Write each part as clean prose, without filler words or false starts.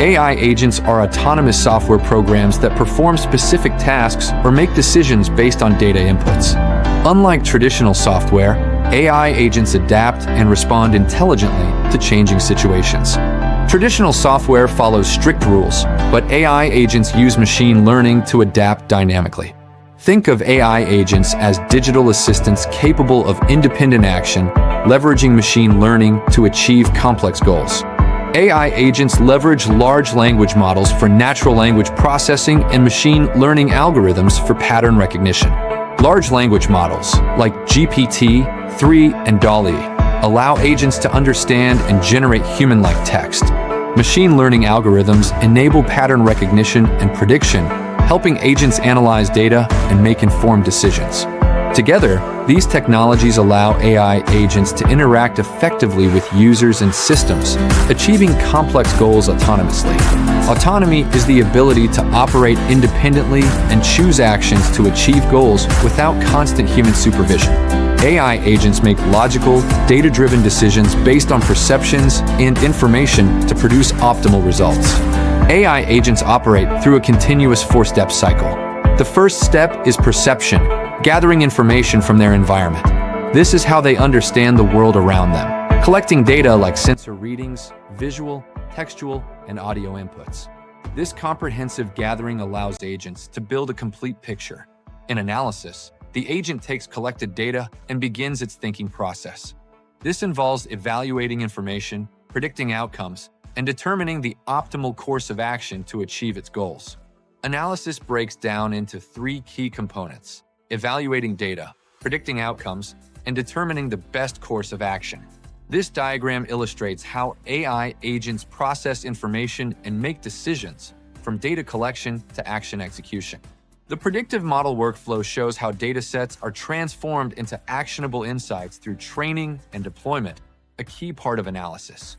AI agents are autonomous software programs that perform specific tasks or make decisions based on data inputs. Unlike traditional software, AI agents adapt and respond intelligently to changing situations. Traditional software follows strict rules, but AI agents use machine learning to adapt dynamically. Think of AI agents as digital assistants capable of independent action, leveraging machine learning to achieve complex goals. AI agents leverage large language models for natural language processing and machine learning algorithms for pattern recognition. Large language models, like GPT-3 and DALL-E, allow agents to understand and generate human-like text. Machine learning algorithms enable pattern recognition and prediction, helping agents analyze data and make informed decisions. Together, these technologies allow AI agents to interact effectively with users and systems, achieving complex goals autonomously. Autonomy is the ability to operate independently and choose actions to achieve goals without constant human supervision. AI agents make logical, data-driven decisions based on perceptions and information to produce optimal results. AI agents operate through a continuous four-step cycle. The first step is perception, gathering information from their environment. This is how they understand the world around them, collecting data like sensor readings, visual, textual, and audio inputs. This comprehensive gathering allows agents to build a complete picture. In analysis, the agent takes collected data and begins its thinking process. This involves evaluating information, predicting outcomes, and determining the optimal course of action to achieve its goals. Analysis breaks down into three key components: evaluating data, predicting outcomes, and determining the best course of action. This diagram illustrates how AI agents process information and make decisions, from data collection to action execution. The predictive model workflow shows how datasets are transformed into actionable insights through training and deployment, a key part of analysis.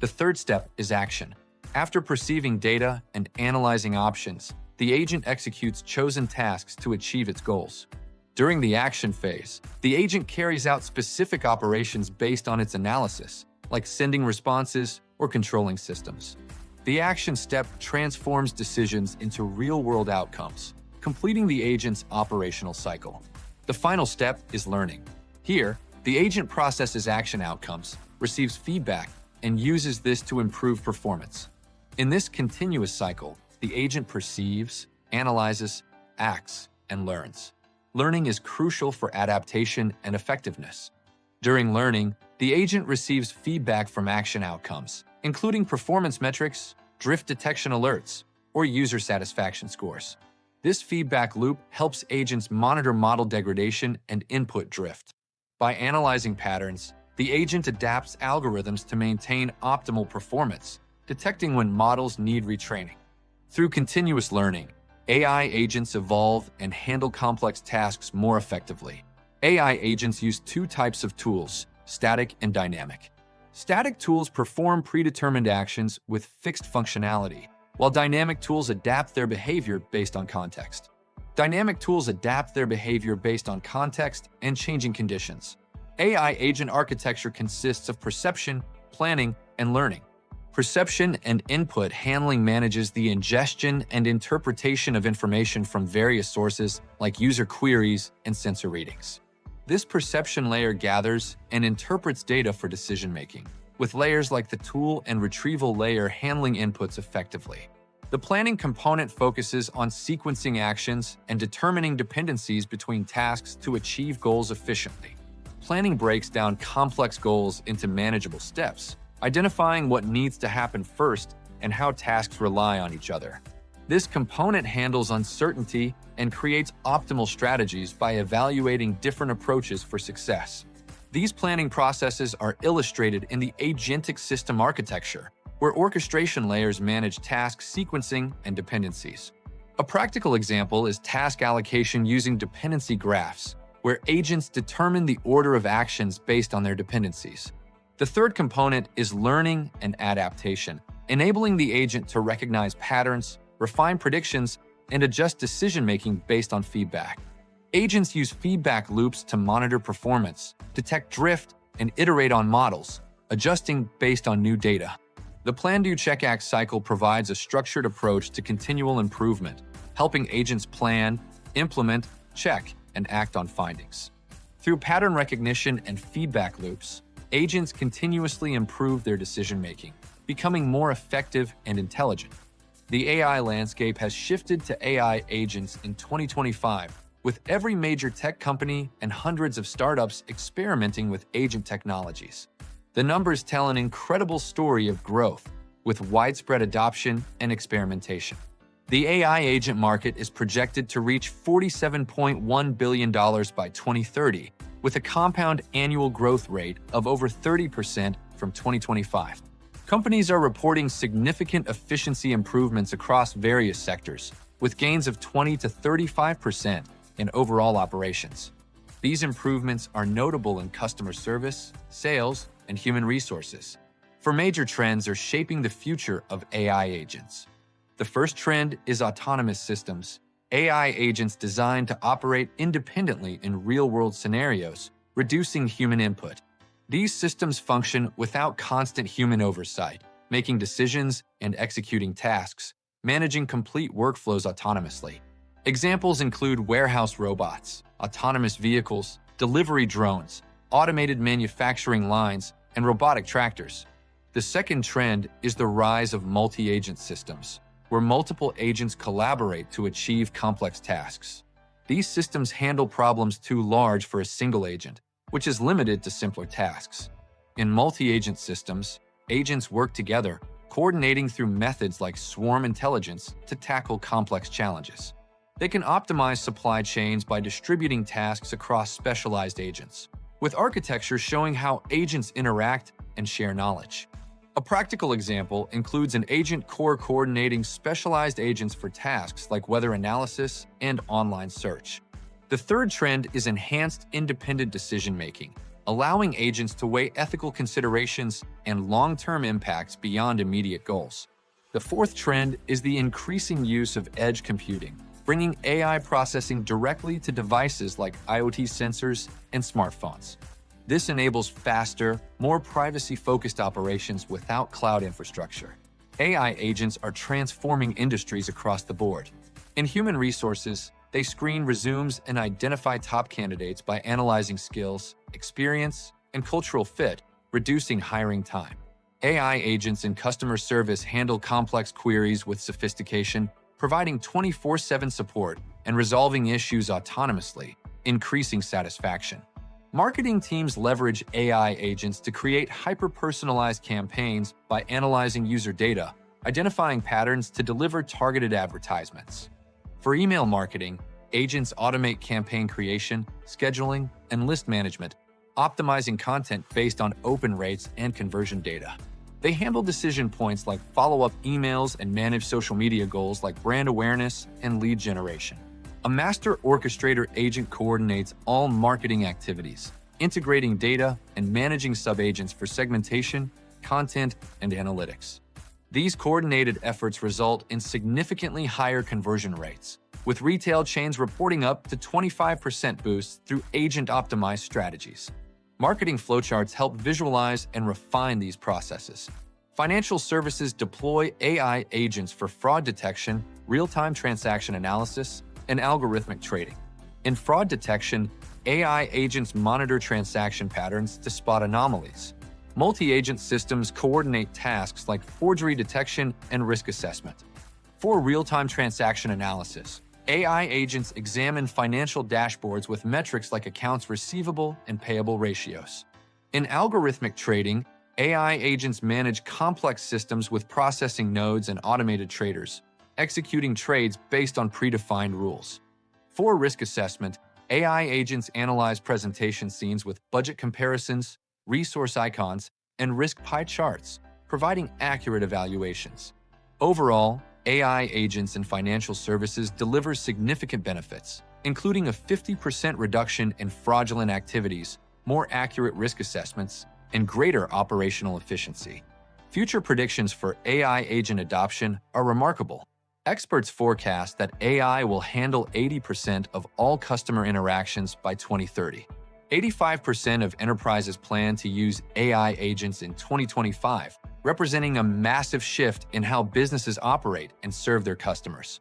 The third step is action. After perceiving data and analyzing options, the agent executes chosen tasks to achieve its goals. During the action phase, the agent carries out specific operations based on its analysis, like sending responses or controlling systems. The action step transforms decisions into real-world outcomes, completing the agent's operational cycle. The final step is learning. Here, the agent processes action outcomes, receives feedback, and uses this to improve performance. In this continuous cycle, the agent perceives, analyzes, acts, and learns. Learning is crucial for adaptation and effectiveness. During learning, the agent receives feedback from action outcomes, including performance metrics, drift detection alerts, or user satisfaction scores. This feedback loop helps agents monitor model degradation and input drift. By analyzing patterns, the agent adapts algorithms to maintain optimal performance, detecting when models need retraining. Through continuous learning, AI agents evolve and handle complex tasks more effectively. AI agents use two types of tools: static and dynamic. Static tools perform predetermined actions with fixed functionality, while dynamic tools adapt their behavior based on context. Dynamic tools adapt their behavior based on context and changing conditions. AI agent architecture consists of perception, planning, and learning. Perception and input handling manages the ingestion and interpretation of information from various sources like user queries and sensor readings. This perception layer gathers and interprets data for decision-making, with layers like the tool and retrieval layer handling inputs effectively. The planning component focuses on sequencing actions and determining dependencies between tasks to achieve goals efficiently. Planning breaks down complex goals into manageable steps, identifying what needs to happen first and how tasks rely on each other. This component handles uncertainty and creates optimal strategies by evaluating different approaches for success. These planning processes are illustrated in the agentic system architecture, where orchestration layers manage task sequencing and dependencies. A practical example is task allocation using dependency graphs, where agents determine the order of actions based on their dependencies. The third component is learning and adaptation, enabling the agent to recognize patterns, refine predictions, and adjust decision-making based on feedback. Agents use feedback loops to monitor performance, detect drift, and iterate on models, adjusting based on new data. The plan-do-check-act cycle provides a structured approach to continual improvement, helping agents plan, implement, check, and act on findings. Through pattern recognition and feedback loops, agents continuously improve their decision-making, becoming more effective and intelligent. The AI landscape has shifted to AI agents in 2025, with every major tech company and hundreds of startups experimenting with agent technologies. The numbers tell an incredible story of growth, with widespread adoption and experimentation. The AI agent market is projected to reach $47.1 billion by 2030, with a compound annual growth rate of over 30% from 2025. Companies are reporting significant efficiency improvements across various sectors, with gains of 20 to 35% in overall operations. These improvements are notable in customer service, sales, and human resources. For major trends are shaping the future of AI agents. The first trend is autonomous systems, AI agents designed to operate independently in real-world scenarios, reducing human input. These systems function without constant human oversight, making decisions and executing tasks, managing complete workflows autonomously. Examples include warehouse robots, autonomous vehicles, delivery drones, automated manufacturing lines, and robotic tractors. The second trend is the rise of multi-agent systems, where multiple agents collaborate to achieve complex tasks. These systems handle problems too large for a single agent, which is limited to simpler tasks. In multi-agent systems, agents work together, coordinating through methods like swarm intelligence to tackle complex challenges. They can optimize supply chains by distributing tasks across specialized agents, with architecture showing how agents interact and share knowledge. A practical example includes an agent core coordinating specialized agents for tasks like weather analysis and online search. The third trend is enhanced independent decision-making, allowing agents to weigh ethical considerations and long-term impacts beyond immediate goals. The fourth trend is the increasing use of edge computing, bringing AI processing directly to devices like IoT sensors and smartphones. This enables faster, more privacy-focused operations without cloud infrastructure. AI agents are transforming industries across the board. In human resources, they screen resumes and identify top candidates by analyzing skills, experience, and cultural fit, reducing hiring time. AI agents in customer service handle complex queries with sophistication, providing 24/7 support and resolving issues autonomously, increasing satisfaction. Marketing teams leverage AI agents to create hyper-personalized campaigns by analyzing user data, identifying patterns to deliver targeted advertisements. For email marketing, agents automate campaign creation, scheduling, and list management, optimizing content based on open rates and conversion data. They handle decision points like follow-up emails and manage social media goals like brand awareness and lead generation. A master orchestrator agent coordinates all marketing activities, integrating data and managing sub-agents for segmentation, content, and analytics. These coordinated efforts result in significantly higher conversion rates, with retail chains reporting up to 25% boosts through agent-optimized strategies. Marketing flowcharts help visualize and refine these processes. Financial services deploy AI agents for fraud detection, real-time transaction analysis, and algorithmic trading. In fraud detection, AI agents monitor transaction patterns to spot anomalies. Multi-agent systems coordinate tasks like forgery detection and risk assessment. For real-time transaction analysis, AI agents examine financial dashboards with metrics like accounts receivable and payable ratios. In algorithmic trading, AI agents manage complex systems with processing nodes and automated traders, executing trades based on predefined rules. For risk assessment, AI agents analyze presentation scenes with budget comparisons, resource icons, and risk pie charts, providing accurate evaluations. Overall, AI agents in financial services deliver significant benefits, including a 50% reduction in fraudulent activities, more accurate risk assessments, and greater operational efficiency. Future predictions for AI agent adoption are remarkable. Experts forecast that AI will handle 80% of all customer interactions by 2030. 85% of enterprises plan to use AI agents in 2025, representing a massive shift in how businesses operate and serve their customers.